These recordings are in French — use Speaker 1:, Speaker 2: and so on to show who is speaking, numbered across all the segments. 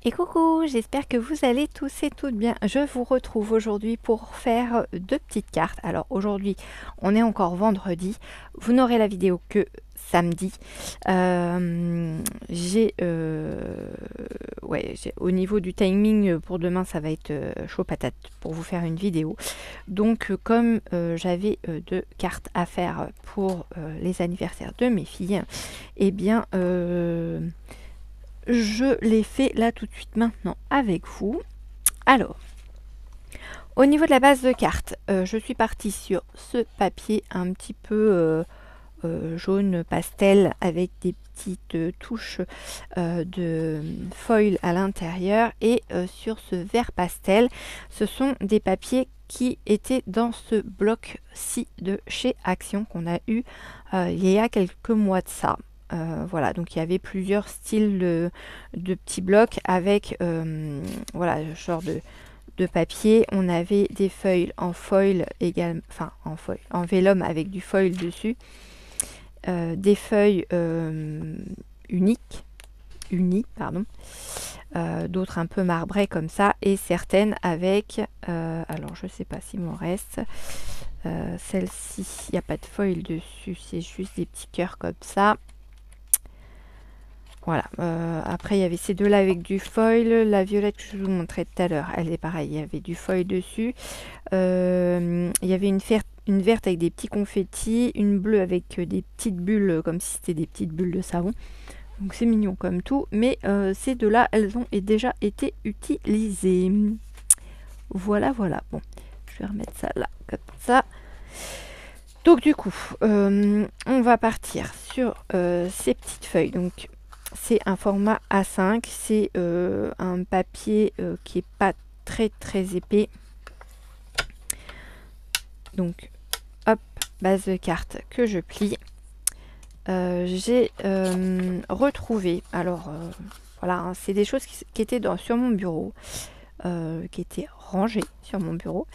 Speaker 1: Et coucou, j'espère que vous allez tous et toutes bien. Je vous retrouve aujourd'hui pour faire deux petites cartes. Alors aujourd'hui, on est encore vendredi. Vous n'aurez la vidéo que samedi. Au niveau du timing pour demain, ça va être chaud patate pour vous faire une vidéo. Donc comme j'avais deux cartes à faire pour les anniversaires de mes filles, eh bien je les fais là tout de suite maintenant avec vous. Alors, au niveau de la base de carte, je suis partie sur ce papier un petit peu jaune pastel avec des petites touches de foil à l'intérieur, et sur ce vert pastel, ce sont des papiers qui étaient dans ce bloc-ci de chez Action qu'on a eu il y a quelques mois de ça. Voilà, donc il y avait plusieurs styles de petits blocs avec voilà, ce genre de papier. On avait des feuilles en foil également, enfin en foil, en vélum avec du foil dessus, des feuilles unies, pardon, d'autres un peu marbrées comme ça, et certaines avec, alors je sais pas s'il m'en reste, celle-ci, il n'y a pas de foil dessus, c'est juste des petits cœurs comme ça. Voilà, après il y avait ces deux là avec du foil, la violette que je vous montrais tout à l'heure, elle est pareille, il y avait du foil dessus, il y avait une verte avec des petits confettis, une bleue avec des petites bulles comme si c'était des petites bulles de savon, donc c'est mignon comme tout, mais ces deux là elles ont déjà été utilisées. Voilà, bon, je vais remettre ça là comme ça. Donc du coup on va partir sur ces petites feuilles. Donc c'est un format A5, c'est un papier qui est pas très épais. Donc hop, base de carte que je plie. J'ai retrouvé, alors voilà, hein, c'est des choses qui étaient sur mon bureau, qui étaient rangées sur mon bureau,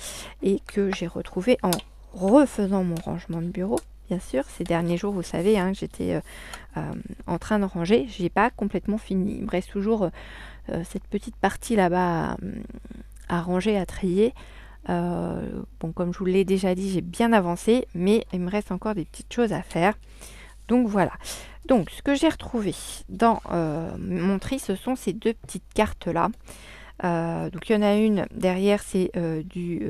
Speaker 1: et que j'ai retrouvé en refaisant mon rangement de bureau. Bien sûr, ces derniers jours, vous savez, hein, j'étais en train de ranger. J'ai pas complètement fini. Il me reste toujours cette petite partie là-bas à ranger, à trier. Bon, comme je vous l'ai déjà dit, j'ai bien avancé, mais il me reste encore des petites choses à faire. Donc voilà. Donc ce que j'ai retrouvé dans mon tri, ce sont ces deux petites cartes-là. Donc il y en a une derrière, c'est du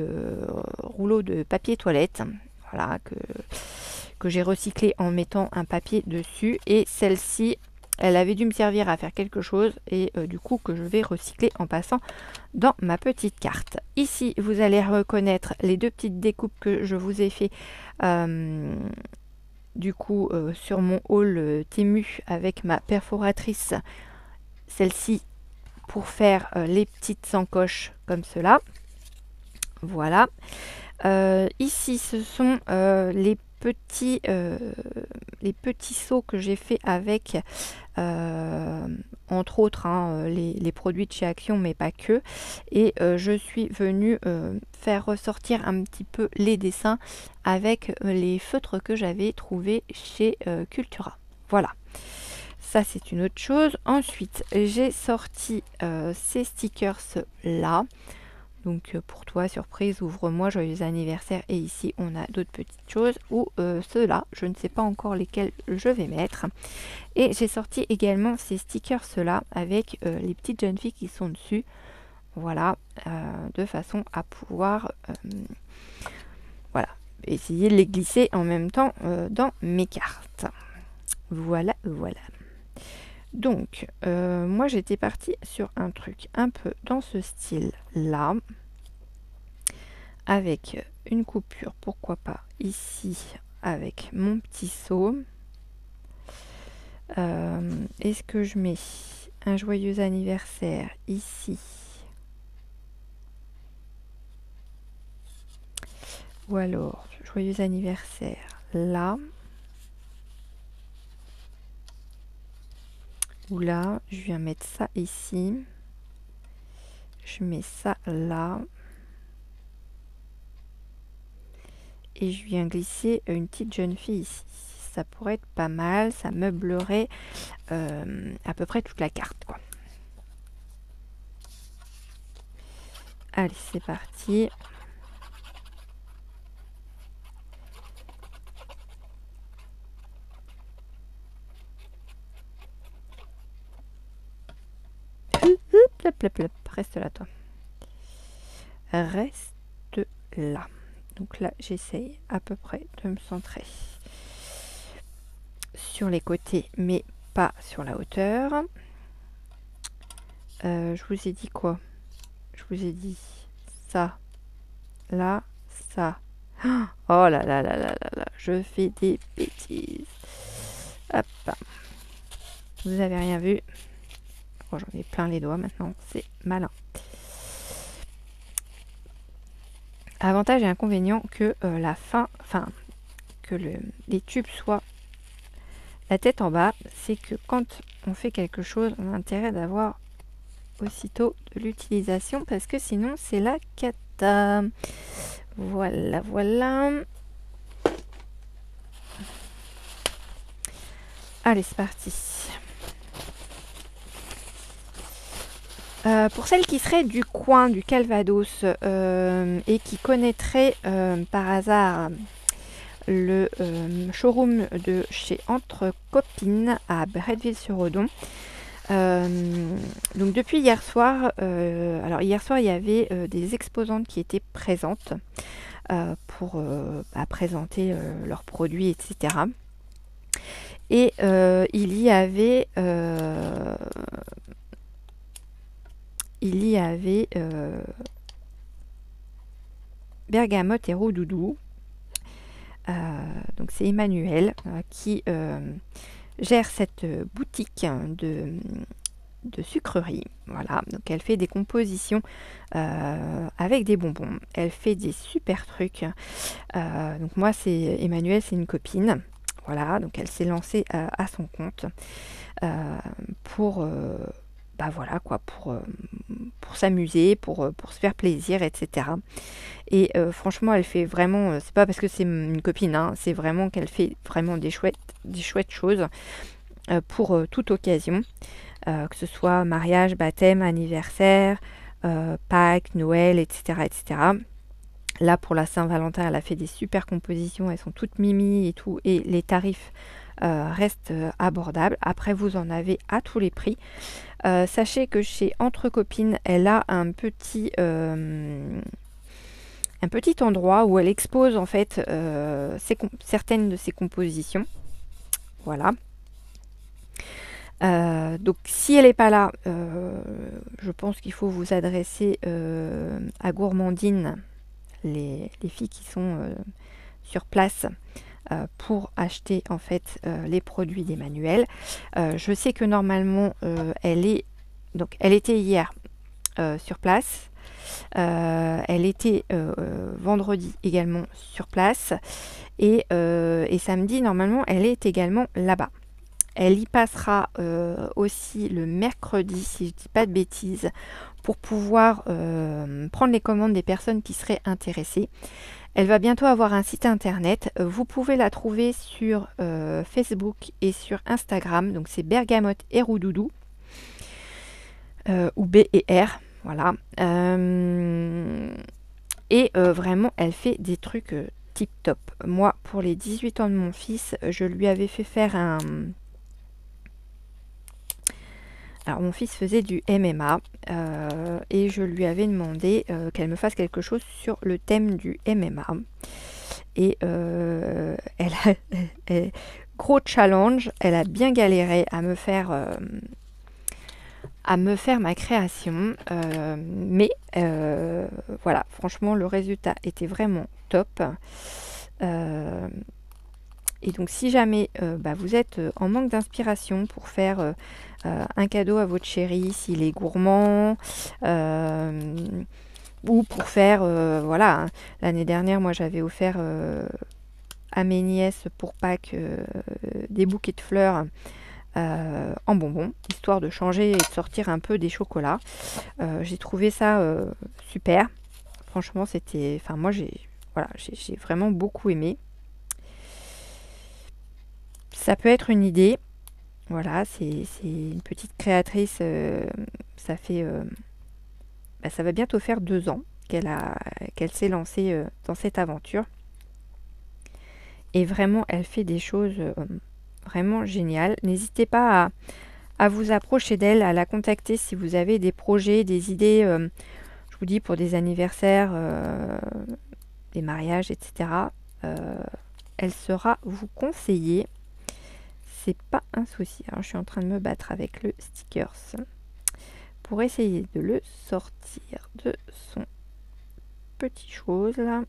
Speaker 1: rouleau de papier toilette. Voilà, que j'ai recyclé en mettant un papier dessus, et celle-ci elle avait dû me servir à faire quelque chose, et du coup que je vais recycler en passant dans ma petite carte. Ici vous allez reconnaître les deux petites découpes que je vous ai fait du coup sur mon haul Temu avec ma perforatrice, celle-ci pour faire les petites encoches comme cela. Voilà. Ici ce sont les petits seaux que j'ai fait avec entre autres hein, les produits de chez Action, mais pas que, et je suis venue faire ressortir un petit peu les dessins avec les feutres que j'avais trouvés chez Cultura. Voilà, ça c'est une autre chose. Ensuite j'ai sorti ces stickers là. Donc pour toi, surprise, ouvre-moi, joyeux anniversaire. Et ici, on a d'autres petites choses, ou ceux-là, je ne sais pas encore lesquels je vais mettre. Et j'ai sorti également ces stickers-là avec les petites jeunes filles qui sont dessus. Voilà, de façon à pouvoir voilà, essayer de les glisser en même temps dans mes cartes. Voilà. Donc, moi j'étais partie sur un truc un peu dans ce style-là, avec une coupure, pourquoi pas, ici, avec mon petit seau. Est-ce que je mets un joyeux anniversaire ici, ou alors joyeux anniversaire là, ou là, je viens mettre ça ici, je mets ça là, et je viens glisser une petite jeune fille ici. Ça pourrait être pas mal, ça meublerait à peu près toute la carte, quoi. Allez, c'est parti. Reste là, toi. Reste là. Donc là, j'essaye à peu près de me centrer sur les côtés, mais pas sur la hauteur. Je vous ai dit quoi? Je vous ai dit ça, là, ça. Oh là là là là là là, je fais des bêtises. Hop. Vous avez rien vu. Oh, j'en ai plein les doigts maintenant, c'est malin. Avantage et inconvénient que la fin, que les tubes soient la tête en bas, c'est que quand on fait quelque chose, on a intérêt d'avoir aussitôt de l'utilisation parce que sinon c'est la cata. Voilà, voilà. Allez, c'est parti. Pour celles qui seraient du coin du Calvados et qui connaîtraient par hasard le showroom de chez Entre Copines à Bretteville-sur-Odon. Donc depuis hier soir, alors hier soir il y avait des exposantes qui étaient présentes pour présenter leurs produits, etc. Et il y avait Bergamote et Roudoudou. Donc c'est Emmanuel qui gère cette boutique de sucrerie. Voilà, donc elle fait des compositions avec des bonbons. Elle fait des super trucs. Donc moi c'est Emmanuel, c'est une copine. Voilà, donc elle s'est lancée à son compte pour voilà quoi, pour s'amuser, pour se faire plaisir, etc. Et franchement, elle fait vraiment, c'est pas parce que c'est une copine, hein, c'est vraiment qu'elle fait vraiment des chouettes choses pour toute occasion, que ce soit mariage, baptême, anniversaire, Pâques, Noël, etc., etc. Là, pour la Saint-Valentin, elle a fait des super compositions, elles sont toutes mimi et tout, et les tarifs restent abordables. Après, vous en avez à tous les prix. Sachez que chez Entre Copines, elle a un petit endroit où elle expose en fait certaines de ses compositions. Voilà. Donc si elle n'est pas là, je pense qu'il faut vous adresser à Gourmandine, les filles qui sont sur place pour acheter en fait les produits d'Emmanuel. Je sais que normalement elle était hier sur place. Elle était vendredi également sur place et samedi normalement elle est également là-bas. Elle y passera aussi le mercredi, si je ne dis pas de bêtises, pour pouvoir prendre les commandes des personnes qui seraient intéressées. Elle va bientôt avoir un site internet. Vous pouvez la trouver sur Facebook et sur Instagram. Donc c'est Bergamote et Roudoudou. Ou B et R. Voilà. Vraiment, elle fait des trucs tip top. Moi, pour les 18 ans de mon fils, je lui avais fait faire un... Alors, mon fils faisait du MMA et je lui avais demandé qu'elle me fasse quelque chose sur le thème du MMA. Et gros challenge, elle a bien galéré à me faire ma création. Mais voilà, franchement, le résultat était vraiment top. Et donc si jamais vous êtes en manque d'inspiration pour faire un cadeau à votre chéri s'il est gourmand, ou pour faire, voilà, hein, l'année dernière moi j'avais offert à mes nièces pour Pâques des bouquets de fleurs en bonbons, histoire de changer et de sortir un peu des chocolats. J'ai trouvé ça super. Franchement c'était, enfin moi j'ai vraiment beaucoup aimé. Ça peut être une idée. Voilà, c'est une petite créatrice. Ça fait bah, ça va bientôt faire 2 ans qu'elle s'est lancée dans cette aventure. Et vraiment, elle fait des choses vraiment géniales. N'hésitez pas à vous approcher d'elle, à la contacter si vous avez des projets, des idées, je vous dis, pour des anniversaires, des mariages, etc. Elle saura vous conseiller. C'est pas un souci. Alors, je suis en train de me battre avec le stickers pour essayer de le sortir de son petit chose là.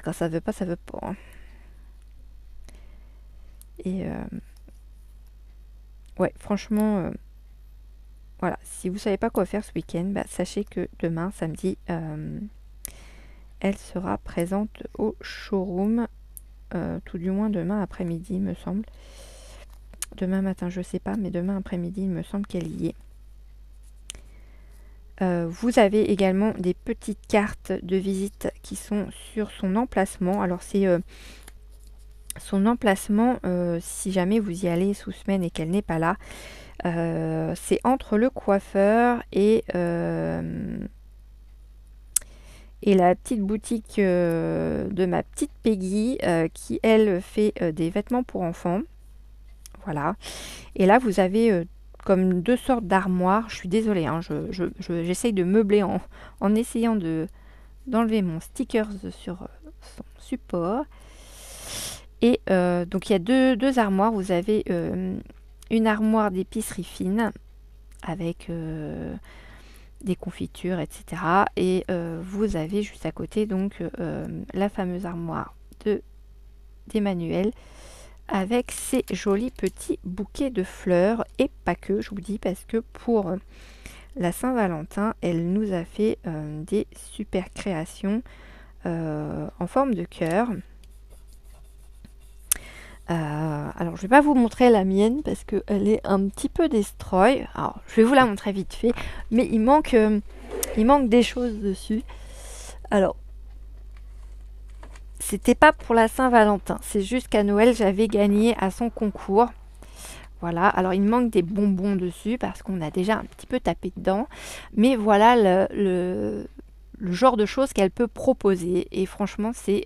Speaker 1: Quand ça veut pas, ça veut pas. Hein. Et ouais, franchement, voilà. Si vous savez pas quoi faire ce week-end, bah, sachez que demain, samedi, elle sera présente au showroom. Tout du moins demain après-midi, il me semble. Demain matin, je sais pas, mais demain après-midi, il me semble qu'elle y est. Vous avez également des petites cartes de visite qui sont sur son emplacement. Alors c'est son emplacement, si jamais vous y allez sous semaine et qu'elle n'est pas là, c'est entre le coiffeur et la petite boutique de ma petite Peggy qui elle fait des vêtements pour enfants. Voilà. Et là vous avez comme 2 sortes d'armoires. Je suis désolée, hein, j'essaye de meubler en essayant d'enlever mon sticker sur son support. Et donc il y a deux armoires. Vous avez une armoire d'épicerie fine avec des confitures, etc. Et vous avez juste à côté donc la fameuse armoire d'Emmanuel avec ces jolis petits bouquets de fleurs. Et pas que, je vous dis, parce que pour la Saint-Valentin, elle nous a fait des super créations en forme de cœur. Alors je vais pas vous montrer la mienne parce qu'elle est un petit peu destroy. Alors je vais vous la montrer vite fait, mais il manque des choses dessus. Alors c'était pas pour la Saint-Valentin, c'est juste qu'à Noël j'avais gagné à son concours. Voilà, alors il manque des bonbons dessus parce qu'on a déjà un petit peu tapé dedans, mais voilà le genre de choses qu'elle peut proposer. Et franchement c'est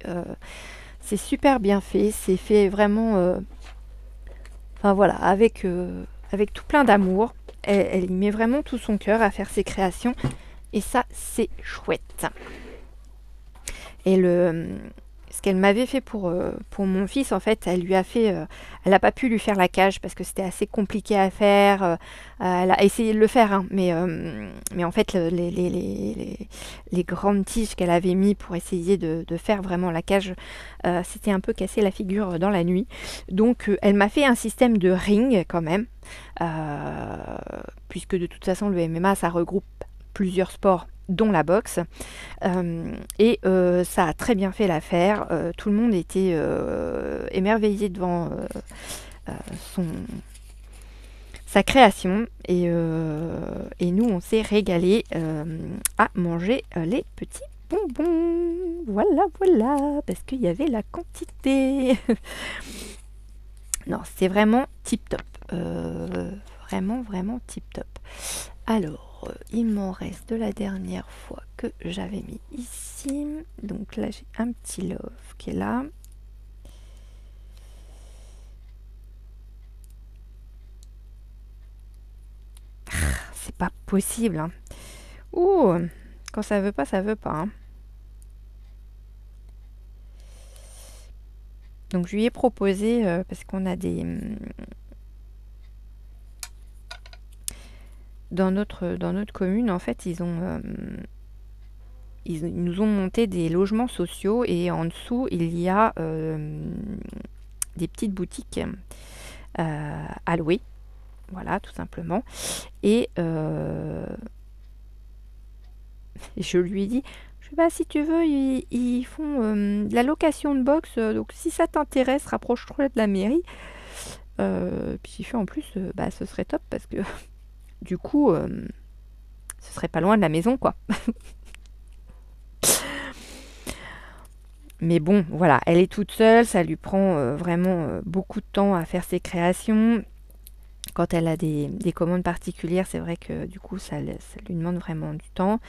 Speaker 1: super bien fait, c'est fait vraiment, enfin voilà, avec tout plein d'amour. Elle y met vraiment tout son cœur à faire ses créations, et ça c'est chouette. Et ce qu'elle m'avait fait pour mon fils, en fait, elle n'a pas pu lui faire la cage parce que c'était assez compliqué à faire. Elle a essayé de le faire, hein, mais en fait, les grandes tiges qu'elle avait mis pour essayer de faire vraiment la cage, c'était un peu cassé la figure dans la nuit. Donc, elle m'a fait un système de ring quand même, puisque de toute façon, le MMA, ça regroupe plusieurs sports, dont la boxe. Et ça a très bien fait l'affaire. Tout le monde était émerveillé devant sa création. Et nous, on s'est régalé à manger les petits bonbons. Voilà, voilà. Parce qu'il y avait la quantité. Non, c'est vraiment tip top. Vraiment, vraiment tip top. Alors, il m'en reste de la dernière fois que j'avais mis ici. Donc là, j'ai un petit love qui est là. C'est pas possible. Hein. Ouh, quand ça veut pas, ça veut pas. Hein. Donc je lui ai proposé, parce qu'on a des... Dans notre commune, en fait, ils nous ont monté des logements sociaux, et en dessous, il y a des petites boutiques à louer. Voilà, tout simplement. Et je lui ai dit, si tu veux, ils font de la location de box, donc si ça t'intéresse, rapproche-toi de la mairie. Puis il fait en plus, ce serait top parce que du coup, ce serait pas loin de la maison, quoi. Mais bon, voilà, elle est toute seule, ça lui prend vraiment beaucoup de temps à faire ses créations. quand elle a des commandes particulières, c'est vrai que du coup, ça lui demande vraiment du temps.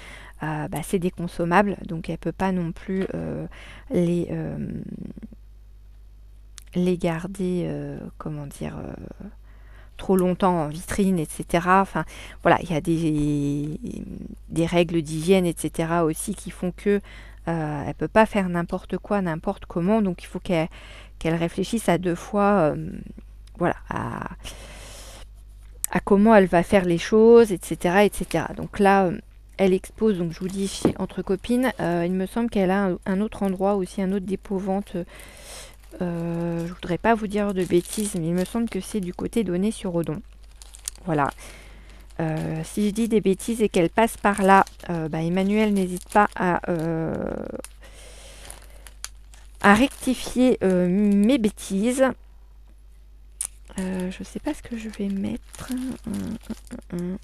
Speaker 1: C'est des consommables, donc elle peut pas non plus les, euh, les garder, comment dire, trop longtemps en vitrine, etc. Enfin, voilà, il y a des règles d'hygiène, etc. aussi qui font que elle peut pas faire n'importe quoi, n'importe comment. Donc, il faut qu'elle réfléchisse à deux fois, voilà, à comment elle va faire les choses, etc., etc. Donc là, elle expose, donc je vous dis, chez Entre Copines. Il me semble qu'elle a un autre endroit aussi, un autre dépôt-vente. Je voudrais pas vous dire de bêtises, mais il me semble que c'est du côté d'Aulnay-sur-Odon. Voilà. Si je dis des bêtises et qu'elle passe par là, Emmanuel n'hésite pas à rectifier mes bêtises. Je sais pas ce que je vais mettre.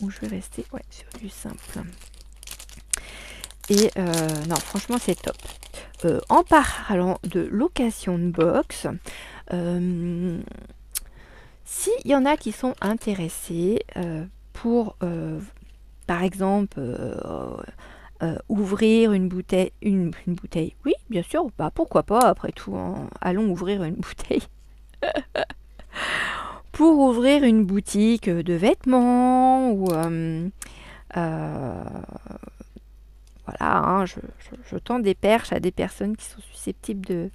Speaker 1: Où je vais rester. Ouais, sur du simple. Et non, franchement, c'est top. En parlant de location de box, s'il y en a qui sont intéressés pour, par exemple, ouvrir une bouteille, une bouteille, oui, bien sûr, pourquoi pas, après tout, hein, allons ouvrir une bouteille. Pour ouvrir une boutique de vêtements ou voilà, hein, je tends des perches à des personnes qui sont susceptibles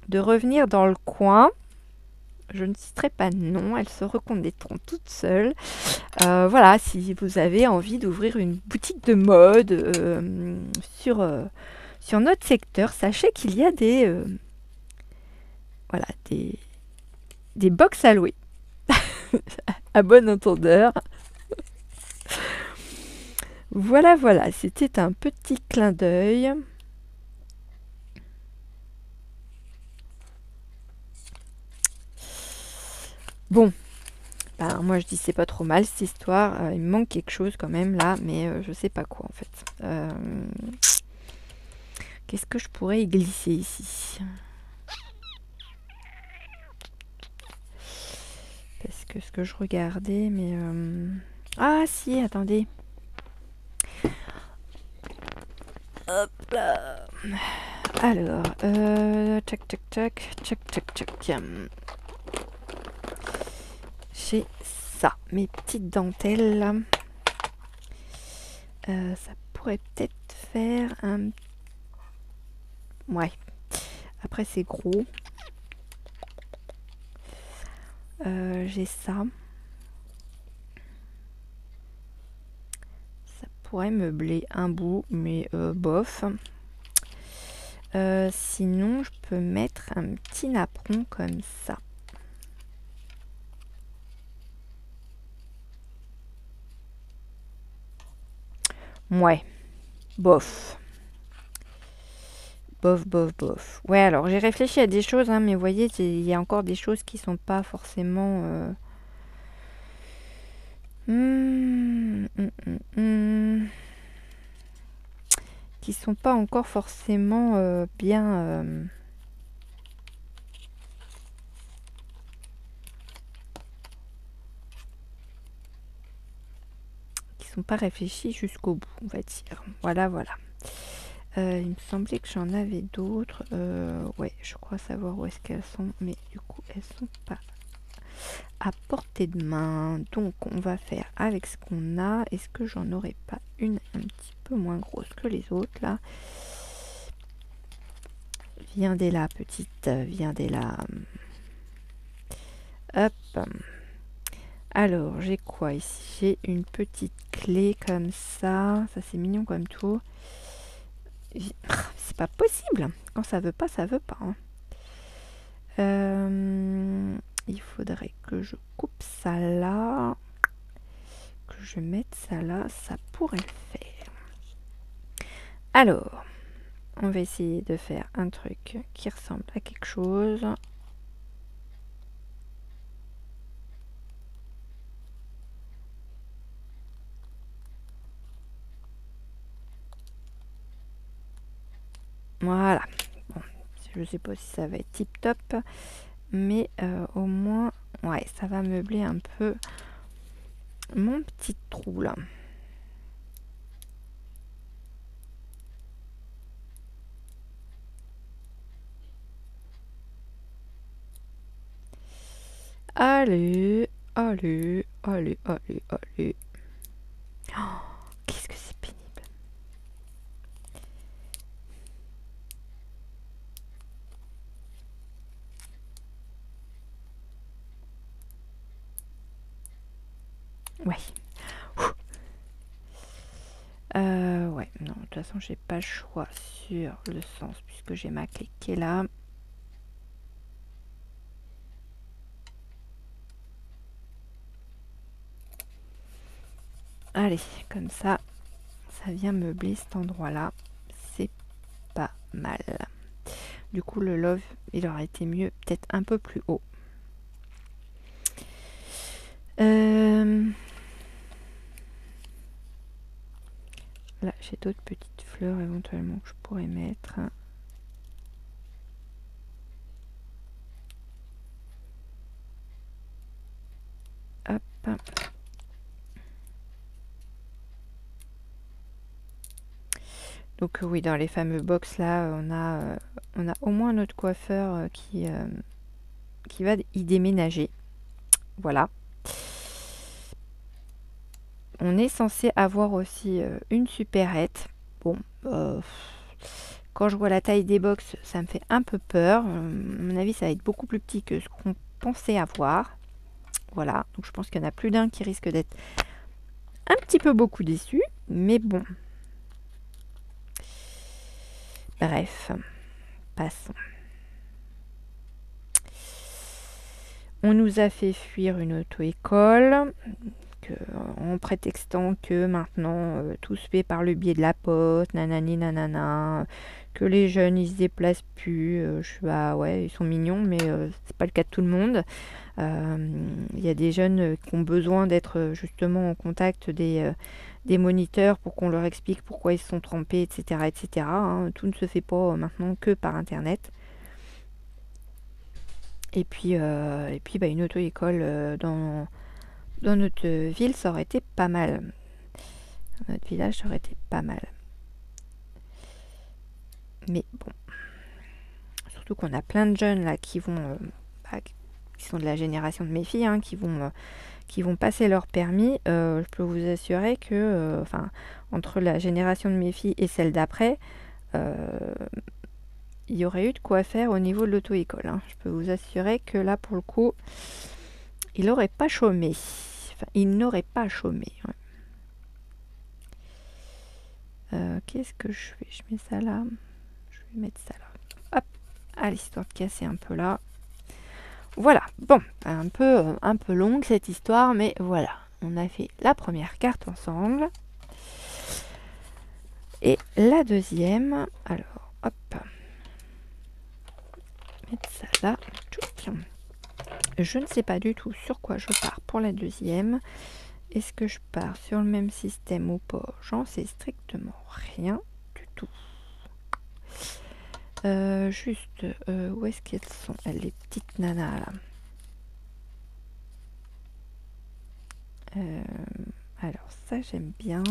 Speaker 1: de revenir dans le coin. Je ne citerai pas de nom, elles se reconnaîtront toutes seules. Voilà, si vous avez envie d'ouvrir une boutique de mode sur notre secteur, sachez qu'il y a voilà, des box à louer. À bon entendeur. Voilà, voilà, c'était un petit clin d'œil. Bon, moi je dis c'est pas trop mal cette histoire. Il me manque quelque chose quand même là, mais je sais pas quoi en fait. Qu'est-ce que je pourrais y glisser ici? Parce que ce que je regardais, mais... Ah si, attendez. Hop là. Alors, tac, tac, tac, tac, tac, tac. J'ai ça, mes petites dentelles là. Ça pourrait peut-être faire un... Ouais. Après, c'est gros. J'ai ça. Ça pourrait meubler un bout, mais bof. Sinon, je peux mettre un petit napperon comme ça. Ouais, bof. Bof, bof, bof. Ouais, alors j'ai réfléchi à des choses, hein, mais vous voyez, il y a encore des choses qui sont pas forcément... qui sont pas encore forcément bien... qui sont pas réfléchis jusqu'au bout, on va dire. Voilà, voilà. Il me semblait que j'en avais d'autres. Ouais, je crois savoir où est-ce qu'elles sont, mais du coup, elles sont pas à portée de main. Donc, on va faire avec ce qu'on a. Est-ce que j'en aurais pas une un petit peu moins grosse que les autres, là? Viens dès là, petite. Viens dès là. Hop. Alors, j'ai quoi ici? J'ai une petite clé comme ça. Ça, c'est mignon comme tout. C'est pas possible. Quand ça veut pas, ça veut pas. Hein. Il faudrait que je coupe ça là. Que je mette ça là. Ça pourrait le faire. Alors, on va essayer de faire un truc qui ressemble à quelque chose. Voilà. Bon, je sais pas si ça va être tip top. Mais au moins, Ouais, ça va meubler un peu mon petit trou là. Allez, allez, allez, allez, allez. Oh, qu'est-ce que c'est pénible. Ouais. Ouais, non, de toute façon, j'ai pas le choix sur le sens puisque j'ai ma clé qui est là. Allez, comme ça vient meubler cet endroit-là. C'est pas mal. Du coup, le love, il aurait été mieux, peut-être un peu plus haut. Là, j'ai d'autres petites fleurs éventuellement que je pourrais mettre. Hop. Donc oui, dans les fameux box là, on a au moins notre coiffeur qui va y déménager. Voilà. On est censé avoir aussi une supérette. Bon, quand je vois la taille des box, ça me fait un peu peur. À mon avis, ça va être beaucoup plus petit que ce qu'on pensait avoir. Voilà, donc je pense qu'il y en a plus d'un qui risque d'être un petit peu beaucoup déçu. Mais bon. Bref, passons. On nous a fait fuir une auto-école. En prétextant que maintenant tout se fait par le biais de la poste, nanani nanana, que les jeunes ils se déplacent plus. Je suis bah ouais, ils sont mignons, mais c'est pas le cas de tout le monde. Il y a des jeunes qui ont besoin d'être justement en contact des moniteurs pour qu'on leur explique pourquoi ils se sont trompés, etc. etc. Hein. Tout ne se fait pas maintenant que par internet. Et puis bah, une auto-école dans notre ville, ça aurait été pas mal. Dans notre village, ça aurait été pas mal. Mais bon. Surtout qu'on a plein de jeunes là qui vont. Qui sont de la génération de mes filles, hein, qui vont passer leur permis. Je peux vous assurer que. Entre la génération de mes filles et celle d'après, il y aurait eu de quoi faire au niveau de l'auto-école. Hein. Je peux vous assurer que là, pour le coup, il n'aurait pas chômé. Enfin, il n'aurait pas chômé. Ouais. Qu'est-ce que je fais? Je mets ça là. Je vais mettre ça là. Hop. Allez, histoire de casser un peu là. Voilà. Bon, un peu longue cette histoire, mais voilà. On a fait la première carte ensemble. Et la deuxième. Alors, hop. Mettre ça là. Je ne sais pas du tout sur quoi je pars pour la deuxième. Est-ce que je pars sur le même système ou pas? J'en sais strictement rien du tout. Juste, où est-ce qu'elles sont, les petites nanas là? Alors ça j'aime bien.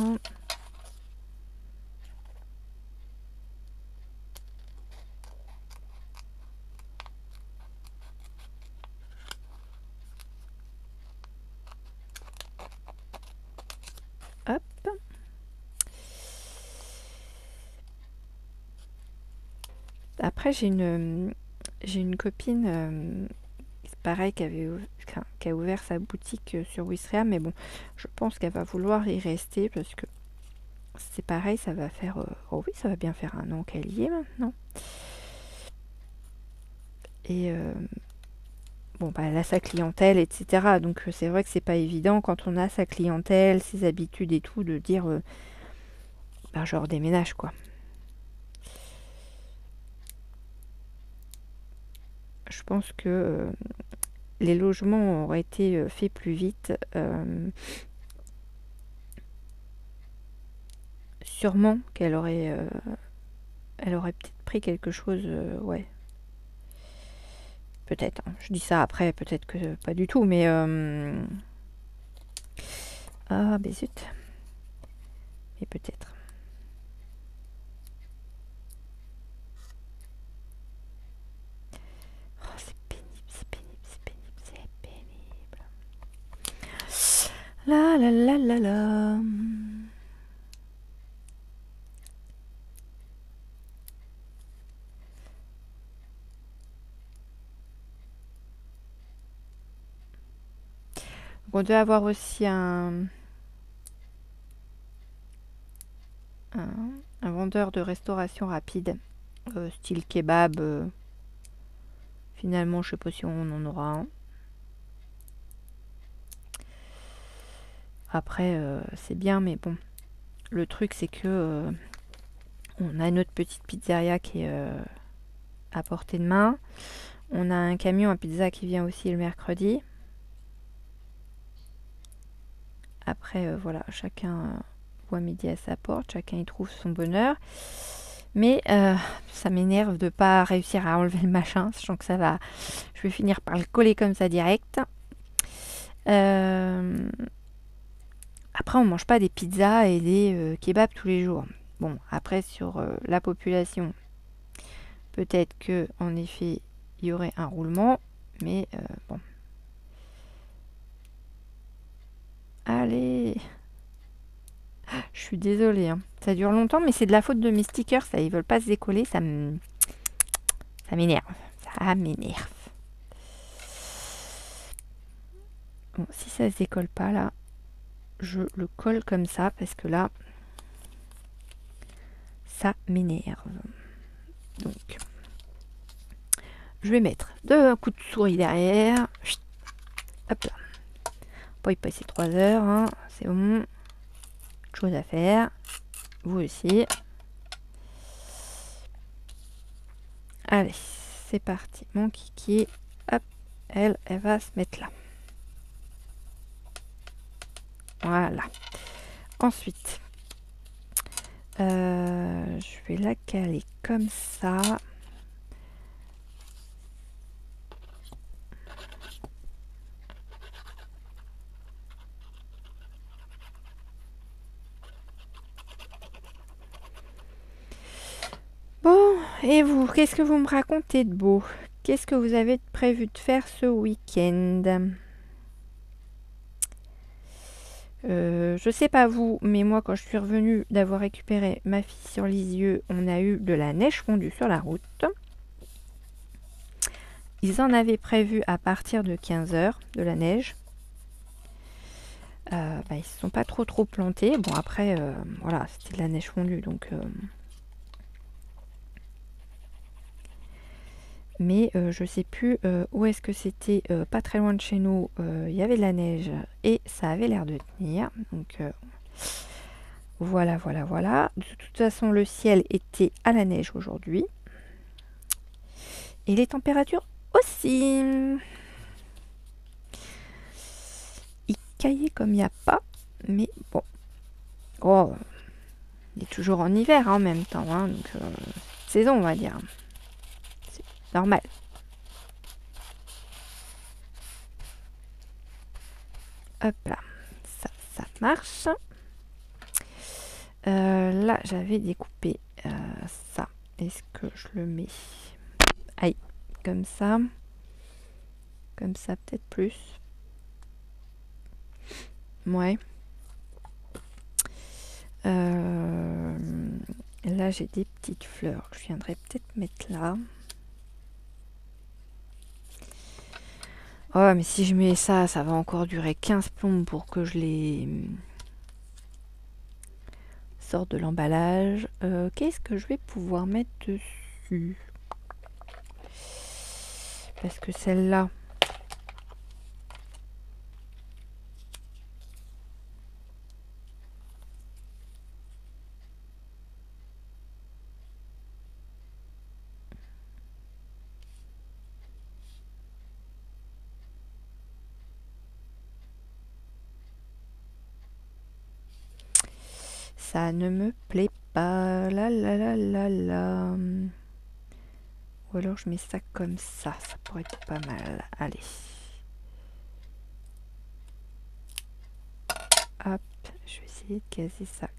Speaker 1: Hop. Après j'ai une copine c'est pareil qui a ouvert sa boutique sur Wisrea, mais bon, je pense qu'elle va vouloir y rester parce que c'est pareil, ça va faire oh oui, ça va bien faire un an qu'elle y est maintenant. Et bon, bah, elle a sa clientèle, etc. Donc c'est vrai que c'est pas évident quand on a sa clientèle, ses habitudes et tout, de dire bah, genre déménage quoi. Je pense que les logements auraient été faits plus vite. Sûrement qu'elle aurait, elle aurait peut-être pris quelque chose, ouais. peut-être. Hein. Je dis ça après, peut-être que pas du tout, mais... Ah, ben zut. Mais peut-être. Oh, c'est pénible, c'est pénible, c'est pénible, c'est pénible. La la la la la. On doit avoir aussi un vendeur de restauration rapide, style kebab. Finalement, je sais pas si on en aura un. Après, c'est bien, mais bon. Le truc, c'est que on a notre petite pizzeria qui est à portée de main. On a un camion à pizza qui vient aussi le mercredi. Après, voilà, chacun voit midi à sa porte, chacun y trouve son bonheur. Mais ça m'énerve de pas réussir à enlever le machin, sachant que ça va. Je vais finir par le coller comme ça direct. Après, on mange pas des pizzas et des kebabs tous les jours. Bon, après, sur la population, peut-être que en effet, il y aurait un roulement, mais bon. Allez, je suis désolée, hein. Ça dure longtemps, mais c'est de la faute de mes stickers, ça, ils veulent pas se décoller, ça m'énerve. Ça m'énerve. Bon, si ça se décolle pas là, je le colle comme ça parce que là, ça m'énerve. Donc, je vais mettre deux coups de souris derrière. Chut. Hop là. Pas y passer 3 heures, hein. C'est bon. Chose à faire. Vous aussi. Allez, c'est parti. Mon kiki, hop, elle va se mettre là. Voilà. Ensuite, je vais la caler comme ça. Bon, et vous, qu'est-ce que vous me racontez de beau? Qu'est-ce que vous avez prévu de faire ce week-end? Je sais pas vous, mais moi quand je suis revenue d'avoir récupéré ma fille sur Lisieux, on a eu de la neige fondue sur la route. Ils en avaient prévu à partir de 15 heures de la neige. Ils ne se sont pas trop plantés. Bon après, voilà, c'était de la neige fondue, donc... Mais je sais plus où est-ce que c'était, pas très loin de chez nous, il y avait de la neige et ça avait l'air de tenir. Donc voilà, voilà, voilà. De toute façon, le ciel était à la neige aujourd'hui. Et les températures aussi. Il caillait comme il n'y a pas, mais bon. Oh, il est toujours en hiver hein, en même temps, hein, donc saison on va dire. C'est normal. Hop là, ça marche. Là, j'avais découpé ça. Est-ce que je le mets? Aïe, comme ça. Comme ça, peut-être plus. Ouais. Là, j'ai des petites fleurs. Je viendrai peut-être mettre là. Oh, mais si je mets ça, ça va encore durer 15 plombes pour que je les sorte de l'emballage. Qu'est-ce que je vais pouvoir mettre dessus? Parce que celle-là... Ça ne me plaît pas. La la la la la. Ou alors je mets ça comme ça pourrait être pas mal. Allez. Hop, je vais essayer de caser ça.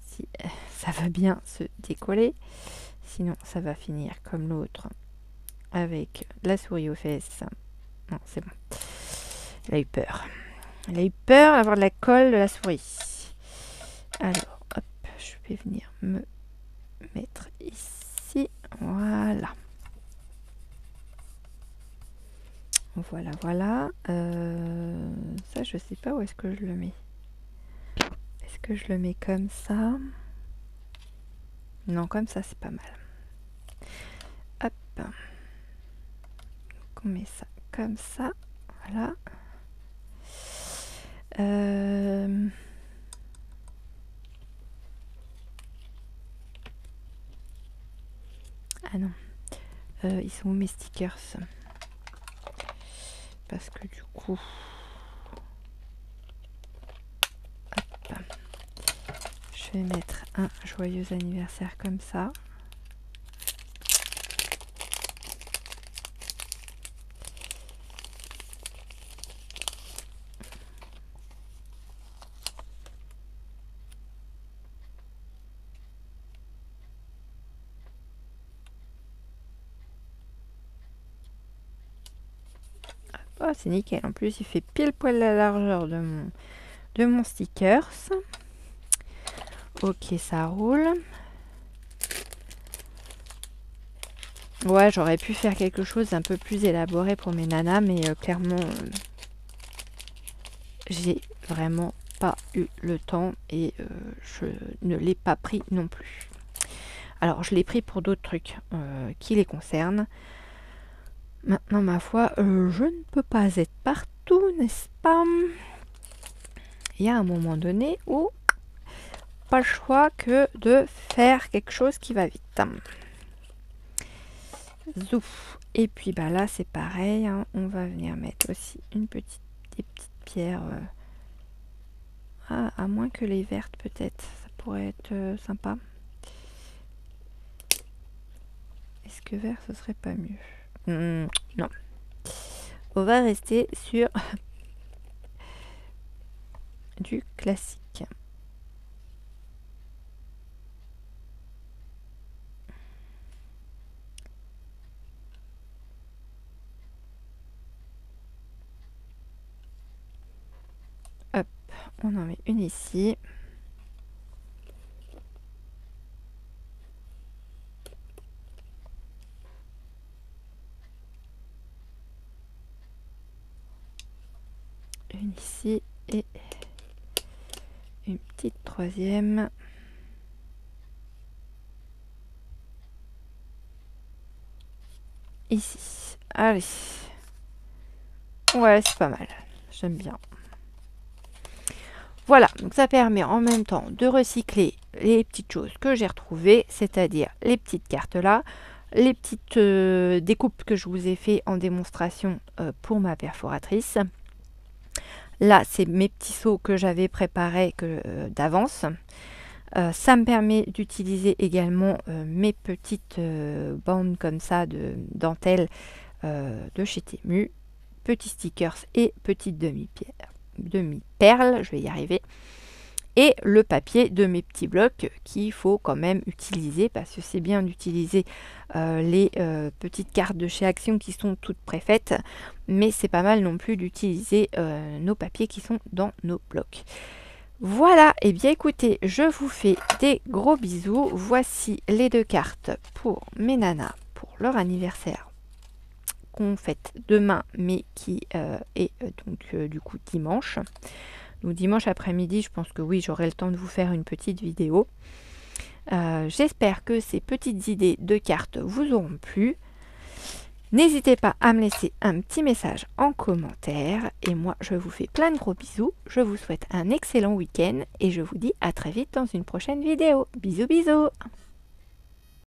Speaker 1: Si ça va bien se décoller. Sinon, ça va finir comme l'autre. Avec la souris aux fesses. Non, c'est bon. Elle a eu peur. Elle a eu peur d'avoir de la colle de la souris. Alors, hop, je vais venir me mettre ici. Voilà. Voilà, voilà. Ça, je sais pas où est-ce que je le mets. Est-ce que je le mets comme ça? Non, comme ça, c'est pas mal. Hop. Donc, on met ça comme ça. Voilà. Ah non. Ils sont où mes stickers? Parce que du coup... Hop. Je vais mettre un joyeux anniversaire comme ça. Oh, c'est nickel. En plus, il fait pile poil la largeur de mon stickers. Ok, ça roule. Ouais, j'aurais pu faire quelque chose d'un peu plus élaboré pour mes nanas, mais clairement, j'ai vraiment pas eu le temps et je ne l'ai pas pris non plus. Alors, je l'ai pris pour d'autres trucs qui les concernent. Maintenant, ma foi, je ne peux pas être partout, n'est-ce pas? Il y a un moment donné où pas le choix que de faire quelque chose qui va vite. Zouf. Et puis bah là c'est pareil, hein, on va venir mettre aussi des petites pierres. À moins que les vertes peut-être, ça pourrait être sympa. Est-ce que vert ce serait pas mieux? Non. On va rester sur du classique. Hop, on en met une ici. Une ici et une petite troisième. Ici. Allez. Ouais, c'est pas mal. J'aime bien. Voilà, donc ça permet en même temps de recycler les petites choses que j'ai retrouvées, c'est-à-dire les petites cartes là, les petites découpes que je vous ai fait en démonstration pour ma perforatrice. Là, c'est mes petits seaux que j'avais préparés d'avance. Ça me permet d'utiliser également mes petites bandes comme ça de dentelle de chez Temu, petits stickers et petites demi-perles, je vais y arriver, et le papier de mes petits blocs qu'il faut quand même utiliser parce que c'est bien d'utiliser les petites cartes de chez Action qui sont toutes préfaites, mais c'est pas mal non plus d'utiliser nos papiers qui sont dans nos blocs. Voilà, et bien écoutez, je vous fais des gros bisous. Voici les deux cartes pour mes nanas pour leur anniversaire qu'on fête demain, mais qui est donc du coup dimanche. Donc dimanche après-midi, je pense que oui, j'aurai le temps de vous faire une petite vidéo. J'espère que ces petites idées de cartes vous auront plu. N'hésitez pas à me laisser un petit message en commentaire. Et moi, je vous fais plein de gros bisous. Je vous souhaite un excellent week-end et je vous dis à très vite dans une prochaine vidéo. Bisous, bisous!